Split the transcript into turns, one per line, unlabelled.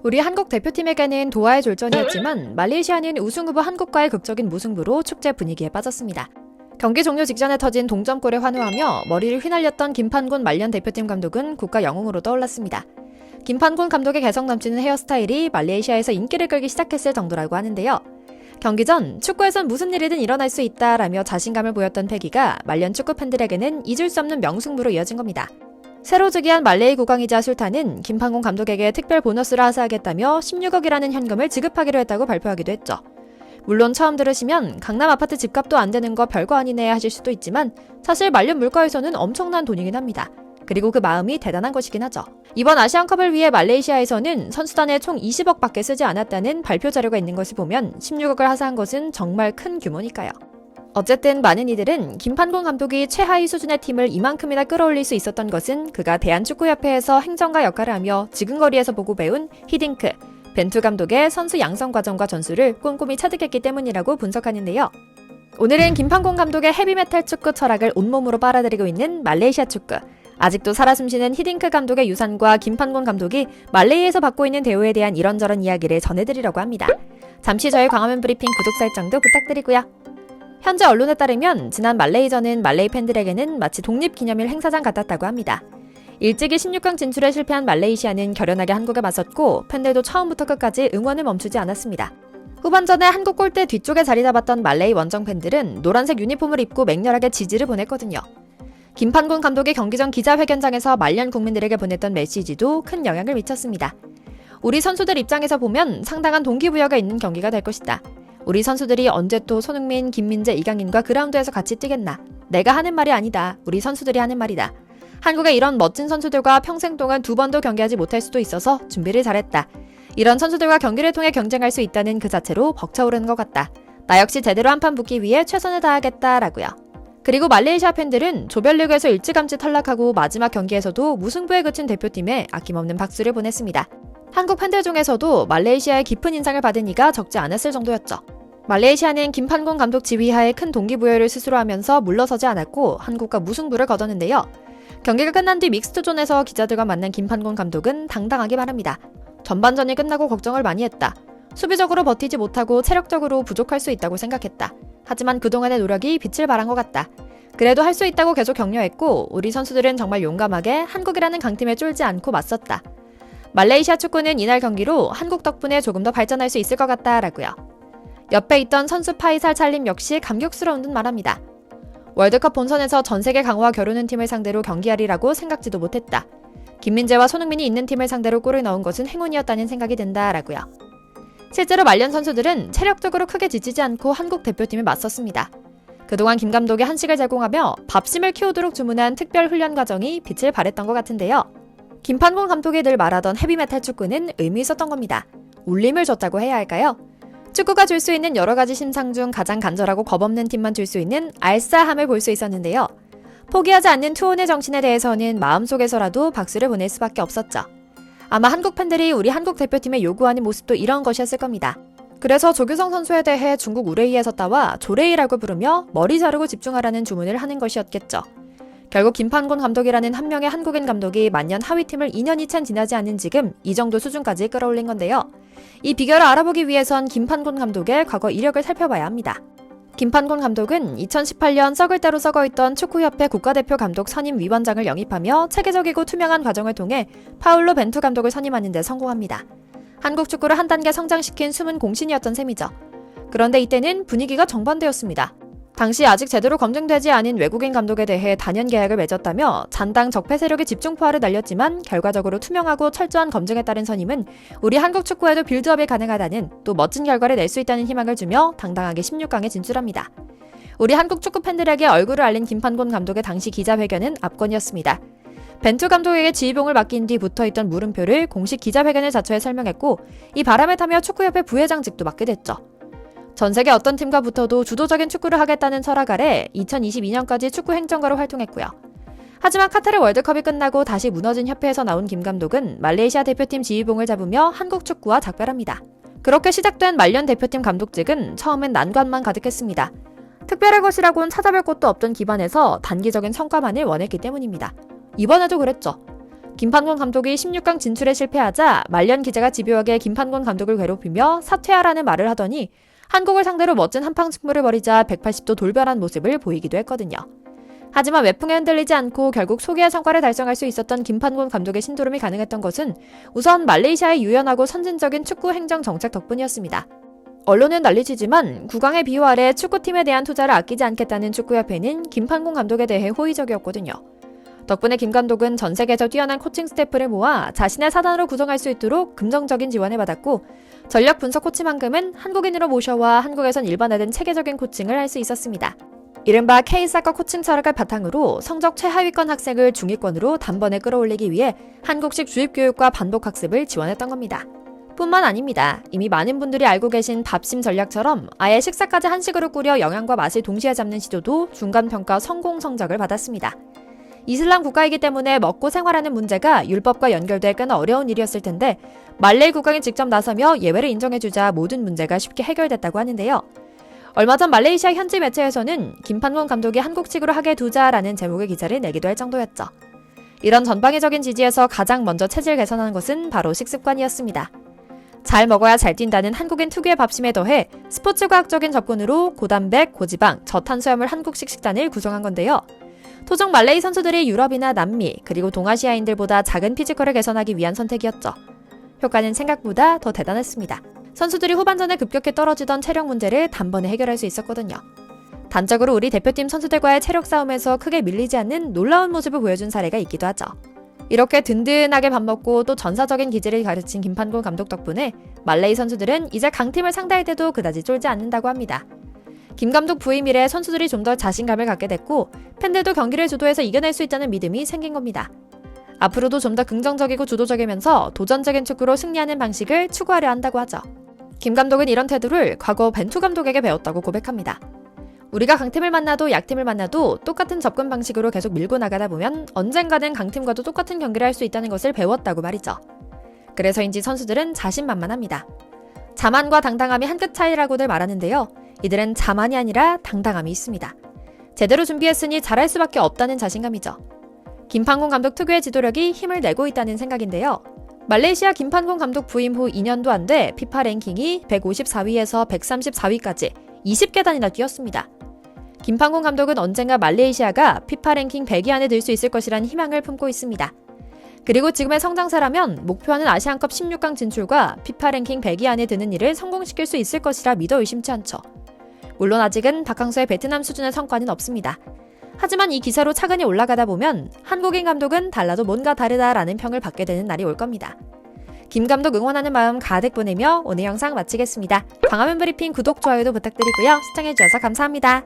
우리 한국 대표팀에게는 도하의 졸전이었지만 말레이시아는 우승 후보 한국과의 극적인 무승부로 축제 분위기에 빠졌습니다. 경기 종료 직전에 터진 동점골에 환호하며 머리를 휘날렸던 김판곤 말년 대표팀 감독은 국가 영웅으로 떠올랐습니다. 김판곤 감독의 개성 넘치는 헤어스타일이 말레이시아에서 인기를 끌기 시작했을 정도라고 하는데요. 경기 전 축구에선 무슨 일이든 일어날 수 있다라며 자신감을 보였던 패기가 말년 축구 팬들에게는 잊을 수 없는 명승부로 이어진 겁니다. 새로 즉위한 말레이 국왕이자 술탄은 김판곤 감독에게 특별 보너스를 하사하겠다며 16억이라는 현금을 지급하기로 했다고 발표하기도 했죠. 물론 처음 들으시면 강남 아파트 집값도 안 되는 거 별거 아니네 하실 수도 있지만 사실 말년 물가에서는 엄청난 돈이긴 합니다. 그리고 그 마음이 대단한 것이긴 하죠. 이번 아시안컵을 위해 말레이시아에서는 선수단에 총 20억밖에 쓰지 않았다는 발표 자료가 있는 것을 보면 16억을 하사한 것은 정말 큰 규모니까요. 어쨌든 많은 이들은 김판곤 감독이 최하위 수준의 팀을 이만큼이나 끌어올릴 수 있었던 것은 그가 대한축구협회에서 행정가 역할을 하며 지근거리에서 보고 배운 히딩크, 벤투 감독의 선수 양성 과정과 전술을 꼼꼼히 체득했기 때문이라고 분석하는데요. 오늘은 김판곤 감독의 헤비메탈 축구 철학을 온몸으로 빨아들이고 있는 말레이시아 축구. 아직도 살아 숨쉬는 히딩크 감독의 유산과 김판곤 감독이 말레이에서 받고 있는 대우에 대한 이런저런 이야기를 전해드리려고 합니다. 잠시 저희 광화문 브리핑 구독 설정도 부탁드리고요. 현재 언론에 따르면 지난 말레이전은 말레이 팬들에게는 마치 독립기념일 행사장 같았다고 합니다. 일찍이 16강 진출에 실패한 말레이시아는 결연하게 한국에 맞섰고 팬들도 처음부터 끝까지 응원을 멈추지 않았습니다. 후반전에 한국 골대 뒤쪽에 자리 잡았던 말레이 원정 팬들은 노란색 유니폼을 입고 맹렬하게 지지를 보냈거든요. 김판곤 감독이 경기 전 기자회견장에서 말년 국민들에게 보냈던 메시지도 큰 영향을 미쳤습니다. 우리 선수들 입장에서 보면 상당한 동기부여가 있는 경기가 될 것이다. 우리 선수들이 언제 또 손흥민, 김민재, 이강인과 그라운드에서 같이 뛰겠나. 내가 하는 말이 아니다. 우리 선수들이 하는 말이다. 한국의 이런 멋진 선수들과 평생 동안 두 번도 경기하지 못할 수도 있어서 준비를 잘했다. 이런 선수들과 경기를 통해 경쟁할 수 있다는 그 자체로 벅차오르는 것 같다. 나 역시 제대로 한판 붙기 위해 최선을 다하겠다라고요. 그리고 말레이시아 팬들은 조별리그에서 일찌감치 탈락하고 마지막 경기에서도 무승부에 그친 대표팀에 아낌없는 박수를 보냈습니다. 한국 팬들 중에서도 말레이시아의 깊은 인상을 받은 이가 적지 않았을 정도였죠. 말레이시아는 김판곤 감독 지휘하에 큰 동기부여를 스스로 하면서 물러서지 않았고 한국과 무승부를 거뒀는데요. 경기가 끝난 뒤 믹스트존에서 기자들과 만난 김판곤 감독은 당당하게 말합니다. 전반전이 끝나고 걱정을 많이 했다. 수비적으로 버티지 못하고 체력적으로 부족할 수 있다고 생각했다. 하지만 그동안의 노력이 빛을 발한 것 같다. 그래도 할 수 있다고 계속 격려했고 우리 선수들은 정말 용감하게 한국이라는 강팀에 쫄지 않고 맞섰다. 말레이시아 축구는 이날 경기로 한국 덕분에 조금 더 발전할 수 있을 것 같다라고요. 옆에 있던 선수 파이살 찰림 역시 감격스러운 듯 말합니다. 월드컵 본선에서 전세계 강호와 겨루는 팀을 상대로 경기하리라고 생각지도 못했다. 김민재와 손흥민이 있는 팀을 상대로 골을 넣은 것은 행운이었다는 생각이 든다라고요. 실제로 말년 선수들은 체력적으로 크게 지치지 않고 한국 대표팀에 맞섰습니다. 그동안 김 감독이 한식을 제공하며 밥심을 키우도록 주문한 특별 훈련 과정이 빛을 발했던 것 같은데요. 김판곤 감독이 늘 말하던 헤비메탈 축구는 의미 있었던 겁니다. 울림을 줬다고 해야 할까요? 축구가 줄 수 있는 여러 가지 심상 중 가장 간절하고 겁없는 팀만 줄 수 있는 알싸함을 볼 수 있었는데요. 포기하지 않는 투혼의 정신에 대해서는 마음속에서라도 박수를 보낼 수밖에 없었죠. 아마 한국 팬들이 우리 한국 대표팀에 요구하는 모습도 이런 것이었을 겁니다. 그래서 조규성 선수에 대해 중국 우레이에서 따와 조레이라고 부르며 머리 자르고 집중하라는 주문을 하는 것이었겠죠. 결국 김판곤 감독이라는 한 명의 한국인 감독이 만년 하위팀을 2년이 채 지나지 않은 지금 이 정도 수준까지 끌어올린 건데요. 이 비결을 알아보기 위해선 김판곤 감독의 과거 이력을 살펴봐야 합니다. 김판곤 감독은 2018년 썩을 대로 썩어있던 축구협회 국가대표 감독 선임 위원장을 영입하며 체계적이고 투명한 과정을 통해 파울로 벤투 감독을 선임하는 데 성공합니다. 한국 축구를 한 단계 성장시킨 숨은 공신이었던 셈이죠. 그런데 이때는 분위기가 정반대였습니다. 당시 아직 제대로 검증되지 않은 외국인 감독에 대해 단연 계약을 맺었다며 잔당 적폐 세력의 집중포화를 날렸지만 결과적으로 투명하고 철저한 검증에 따른 선임은 우리 한국 축구에도 빌드업이 가능하다는 또 멋진 결과를 낼 수 있다는 희망을 주며 당당하게 16강에 진출합니다. 우리 한국 축구 팬들에게 얼굴을 알린 김판곤 감독의 당시 기자회견은 압권이었습니다. 벤투 감독에게 지휘봉을 맡긴 뒤 붙어있던 물음표를 공식 기자회견을 자처해 설명했고 이 바람을 타며 축구협회 부회장직도 맡게 됐죠. 전 세계 어떤 팀과 붙어도 주도적인 축구를 하겠다는 철학 아래 2022년까지 축구 행정가로 활동했고요. 하지만 카타르 월드컵이 끝나고 다시 무너진 협회에서 나온 김 감독은 말레이시아 대표팀 지휘봉을 잡으며 한국 축구와 작별합니다. 그렇게 시작된 말년 대표팀 감독직은 처음엔 난관만 가득했습니다. 특별한 것이라고는 찾아볼 곳도 없던 기반에서 단기적인 성과만을 원했기 때문입니다. 이번에도 그랬죠. 김판곤 감독이 16강 진출에 실패하자 말년 기자가 집요하게 김판곤 감독을 괴롭히며 사퇴하라는 말을 하더니 한국을 상대로 멋진 한판 승부를 벌이자 180도 돌변한 모습을 보이기도 했거든요. 하지만 외풍에 흔들리지 않고 결국 소기의 성과를 달성할 수 있었던 김판곤 감독의 신도름이 가능했던 것은 우선 말레이시아의 유연하고 선진적인 축구 행정 정책 덕분이었습니다. 언론은 난리치지만 국왕의 비호 아래 축구팀에 대한 투자를 아끼지 않겠다는 축구협회는 김판곤 감독에 대해 호의적이었거든요. 덕분에 김 감독은 전 세계에서 뛰어난 코칭 스태프를 모아 자신의 사단으로 구성할 수 있도록 긍정적인 지원을 받았고 전력 분석 코치만큼은 한국인으로 모셔와 한국에선 일반화된 체계적인 코칭을 할 수 있었습니다. 이른바 K사커 코칭 철학을 바탕으로 성적 최하위권 학생을 중위권으로 단번에 끌어올리기 위해 한국식 주입교육과 반복학습을 지원했던 겁니다. 뿐만 아닙니다. 이미 많은 분들이 알고 계신 밥심 전략처럼 아예 식사까지 한식으로 꾸려 영양과 맛을 동시에 잡는 시도도 중간평가 성공 성적을 받았습니다. 이슬람 국가이기 때문에 먹고 생활하는 문제가 율법과 연결돼 꽤나 어려운 일이었을 텐데 말레이 국왕이 직접 나서며 예외를 인정해주자 모든 문제가 쉽게 해결됐다고 하는데요. 얼마 전 말레이시아 현지 매체에서는 김판곤 감독이 한국식으로 하게 두자라는 제목의 기사를 내기도 할 정도였죠. 이런 전방위적인 지지에서 가장 먼저 체질 개선하는 것은 바로 식습관이었습니다. 잘 먹어야 잘 뛴다는 한국인 특유의 밥심에 더해 스포츠 과학적인 접근으로 고단백, 고지방, 저탄수화물 한국식 식단을 구성한 건데요. 토종 말레이 선수들이 유럽이나 남미, 그리고 동아시아인들보다 작은 피지컬을 개선하기 위한 선택이었죠. 효과는 생각보다 더 대단했습니다. 선수들이 후반전에 급격히 떨어지던 체력 문제를 단번에 해결할 수 있었거든요. 단적으로 우리 대표팀 선수들과의 체력 싸움에서 크게 밀리지 않는 놀라운 모습을 보여준 사례가 있기도 하죠. 이렇게 든든하게 밥 먹고 또 전사적인 기질을 가르친 김판곤 감독 덕분에 말레이 선수들은 이제 강팀을 상대할 때도 그다지 쫄지 않는다고 합니다. 김 감독 부임 이래 선수들이 좀 더 자신감을 갖게 됐고 팬들도 경기를 주도해서 이겨낼 수 있다는 믿음이 생긴 겁니다. 앞으로도 좀 더 긍정적이고 주도적이면서 도전적인 축구로 승리하는 방식을 추구하려 한다고 하죠. 김 감독은 이런 태도를 과거 벤투 감독에게 배웠다고 고백합니다. 우리가 강팀을 만나도 약팀을 만나도 똑같은 접근 방식으로 계속 밀고 나가다 보면 언젠가는 강팀과도 똑같은 경기를 할 수 있다는 것을 배웠다고 말이죠. 그래서인지 선수들은 자신만만합니다. 자만과 당당함이 한 끗 차이라고들 말하는데요. 이들은 자만이 아니라 당당함이 있습니다. 제대로 준비했으니 잘할 수밖에 없다는 자신감이죠. 김판곤 감독 특유의 지도력이 힘을 내고 있다는 생각인데요. 말레이시아 김판곤 감독 부임 후 2년도 안 돼 피파 랭킹이 154위에서 134위까지 20계단이나 뛰었습니다. 김판곤 감독은 언젠가 말레이시아가 피파 랭킹 100위 안에 들 수 있을 것이라는 희망을 품고 있습니다. 그리고 지금의 성장세라면 목표하는 아시안컵 16강 진출과 피파 랭킹 100위 안에 드는 일을 성공시킬 수 있을 것이라 믿어 의심치 않죠. 물론 아직은 박항서의 베트남 수준의 성과는 없습니다. 하지만 이 기사로 차근히 올라가다 보면 한국인 감독은 달라도 뭔가 다르다라는 평을 받게 되는 날이 올 겁니다. 김 감독 응원하는 마음 가득 보내며 오늘 영상 마치겠습니다. 광화문 브리핑 구독, 좋아요도 부탁드리고요. 시청해주셔서 감사합니다.